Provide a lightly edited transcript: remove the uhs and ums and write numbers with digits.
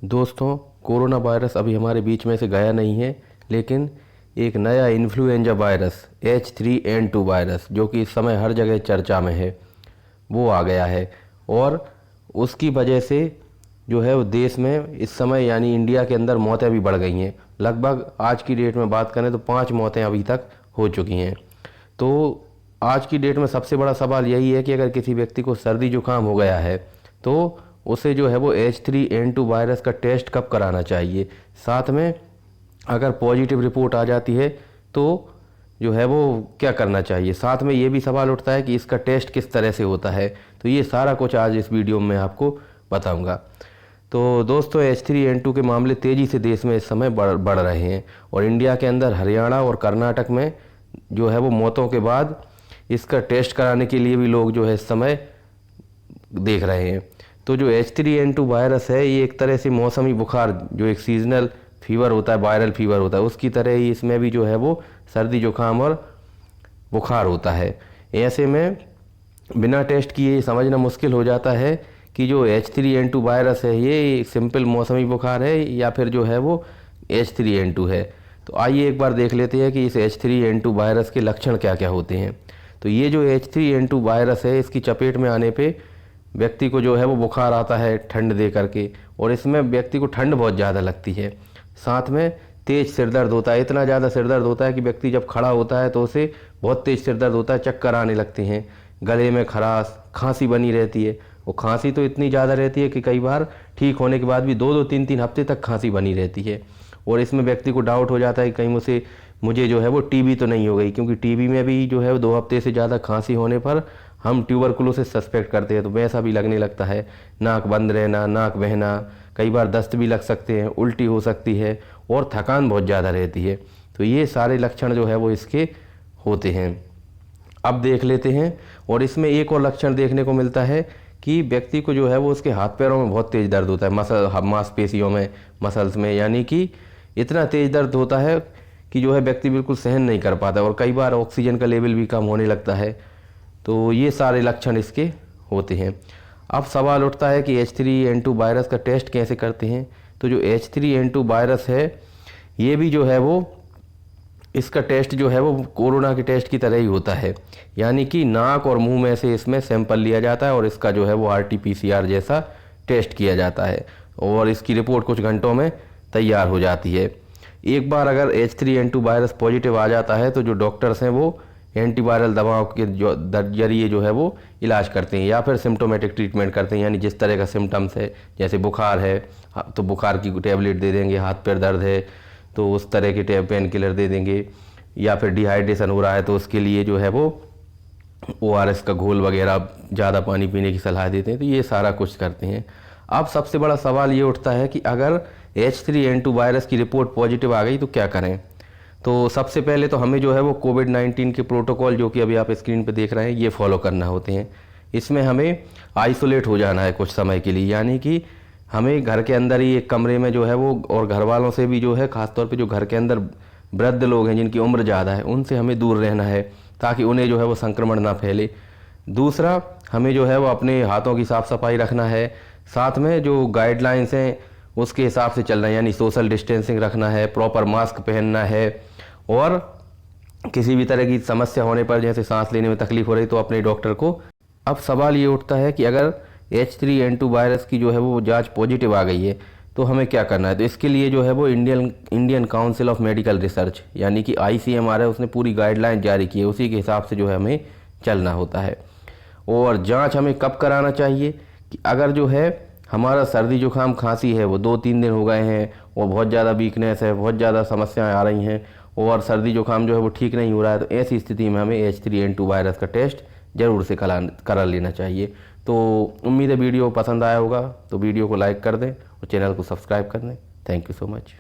दोस्तों, corona virus अभी हमारे बीच में से गया नहीं है, लेकिन एक नया इन्फ्लुएंजा वायरस H3N2 वायरस जो कि इस समय हर जगह चर्चा में है, वो आ गया है। और उसकी वजह से जो है वो देश में इस समय यानी इंडिया के अंदर मौतें भी बढ़ गई हैं। लगभग आज की डेट में बात करें तो 5 मौतें अभी तक हो चुकी हैं। तो आज की डेट में सबसे बड़ा सवाल यही है कि अगर किसी व्यक्ति को सर्दी जुकाम हो गया है तो उसे जो है वो H3N2 वायरस का टेस्ट कब कराना चाहिए। साथ में अगर पॉजिटिव रिपोर्ट आ जाती है तो जो है वो क्या करना चाहिए। साथ में ये भी सवाल उठता है कि इसका टेस्ट किस तरह से होता है। तो ये सारा कुछ आज इस वीडियो में आपको बताऊंगा। तो दोस्तों, H3N2 के मामले तेज़ी से देश में इस समय बढ़ रहे हैं और इंडिया के अंदर हरियाणा और कर्नाटक में जो है वो मौतों के बाद इसका टेस्ट कराने के लिए भी लोग जो है इस समय देख रहे हैं। तो जो H3N2 वायरस है ये एक तरह से मौसमी बुखार, जो एक सीजनल फीवर होता है, वायरल फीवर होता है, उसकी तरह ही इसमें भी जो है वो सर्दी जुकाम और बुखार होता है। ऐसे में बिना टेस्ट किए समझना मुश्किल हो जाता है कि जो H3N2 वायरस है ये सिंपल मौसमी बुखार है या फिर जो है वो H3N2 है। तो आइए एक बार देख लेते हैं कि इस H3N2 वायरस के लक्षण क्या क्या होते हैं। तो ये जो H3N2 वायरस है इसकी चपेट में आने पे व्यक्ति को जो है वो बुखार आता है ठंड दे करके, और इसमें व्यक्ति को ठंड बहुत ज़्यादा लगती है। साथ में तेज़ सिर दर्द होता है, इतना ज़्यादा सिर दर्द होता है कि व्यक्ति जब खड़ा होता है तो उसे बहुत तेज़ सिर दर्द होता है, चक्कर आने लगते हैं। गले में खराश, खांसी बनी रहती है। वो खांसी तो इतनी ज़्यादा रहती है कि कई बार ठीक होने के बाद भी 2-2, 3-3 हफ्ते तक खांसी बनी रहती है। और इसमें व्यक्ति को डाउट हो जाता है कि कहीं मुझे जो है वो टीबी तो नहीं हो गई, क्योंकि टीबी में भी जो है वो 2 हफ्ते से ज़्यादा खांसी होने पर हम ट्यूबरकुलोसिस सस्पेक्ट करते हैं। तो वैसा भी लगने लगता है, नाक बंद रहना, नाक बहना, कई बार दस्त भी लग सकते हैं, उल्टी हो सकती है और थकान बहुत ज़्यादा रहती है। तो ये सारे लक्षण जो है वो इसके होते हैं। अब देख लेते हैं। और इसमें एक और लक्षण देखने को मिलता है कि व्यक्ति को जो है वो उसके हाथ पैरों में बहुत तेज़ दर्द होता है, मांसपेशियों में, मसल्स में, यानी कि इतना तेज़ दर्द होता है कि जो है व्यक्ति बिल्कुल सहन नहीं कर पाता और कई बार ऑक्सीजन का लेवल भी कम होने लगता है। तो ये सारे लक्षण इसके होते हैं। अब सवाल उठता है कि H3N2 वायरस का टेस्ट कैसे करते हैं। तो जो H3N2 वायरस है ये भी जो है वो इसका टेस्ट जो है वो कोरोना के टेस्ट की तरह ही होता है, यानी कि नाक और मुंह में से इसमें सैंपल लिया जाता है और इसका जो है वो RT-PCR जैसा टेस्ट किया जाता है और इसकी रिपोर्ट कुछ घंटों में तैयार हो जाती है। एक बार अगर H3N2 वायरस पॉजिटिव आ जाता है तो जो डॉक्टर्स हैं वो एंटीवायरल दवाओं के जरिए जो है वो इलाज करते हैं या फिर सिम्टोमेटिक ट्रीटमेंट करते हैं, यानी जिस तरह का सिम्टम्स है, जैसे बुखार है तो बुखार की टैबलेट दे देंगे, हाथ पैर दर्द है तो उस तरह के पेन किलर दे देंगे, या फिर डिहाइड्रेशन हो रहा है तो उसके लिए जो है वो ORS का घोल वगैरह, ज़्यादा पानी पीने की सलाह देते हैं। तो ये सारा कुछ करते हैं। अब सबसे बड़ा सवाल ये उठता है कि अगर H3N2 वायरस की रिपोर्ट पॉजिटिव आ गई तो क्या करें। तो सबसे पहले तो हमें जो है वो कोविड-19 के प्रोटोकॉल, जो कि अभी आप स्क्रीन पे देख रहे हैं, ये फॉलो करना होते हैं। इसमें हमें आइसोलेट हो जाना है कुछ समय के लिए, यानी कि हमें घर के अंदर ही एक कमरे में जो है वो, और घर वालों से भी जो है, ख़ासतौर पे जो घर के अंदर वृद्ध लोग हैं जिनकी उम्र ज़्यादा है, उनसे हमें दूर रहना है ताकि उन्हें जो है वो संक्रमण ना फैले। दूसरा, हमें जो है वो अपने हाथों की साफ़ सफाई रखना है। साथ में जो गाइडलाइंस हैं उसके हिसाब से चलना है, यानी सोशल डिस्टेंसिंग रखना है, प्रॉपर मास्क पहनना है, और किसी भी तरह की समस्या होने पर, जैसे सांस लेने में तकलीफ हो रही, तो अपने डॉक्टर को। अब सवाल ये उठता है कि अगर H3N2 वायरस की जो है वो जांच पॉजिटिव आ गई है तो हमें क्या करना है। तो इसके लिए जो है वो Indian council of medical research, यानी कि ICMR है, उसने पूरी गाइडलाइन जारी की है, उसी के हिसाब से जो है हमें चलना होता है। और जाँच हमें कब कराना चाहिए कि अगर जो है हमारा सर्दी जुकाम खांसी है वो 2-3 दिन हो गए हैं और बहुत ज़्यादा वीकनेस है, बहुत ज़्यादा समस्याएं आ रही हैं और सर्दी जुकाम जो है वो ठीक नहीं हो रहा है, तो ऐसी स्थिति में हमें H3N2 वायरस का टेस्ट ज़रूर से करा लेना चाहिए। तो उम्मीद है वीडियो पसंद आया होगा, तो वीडियो को लाइक कर दें और चैनल को सब्सक्राइब कर दें। Thank you so much.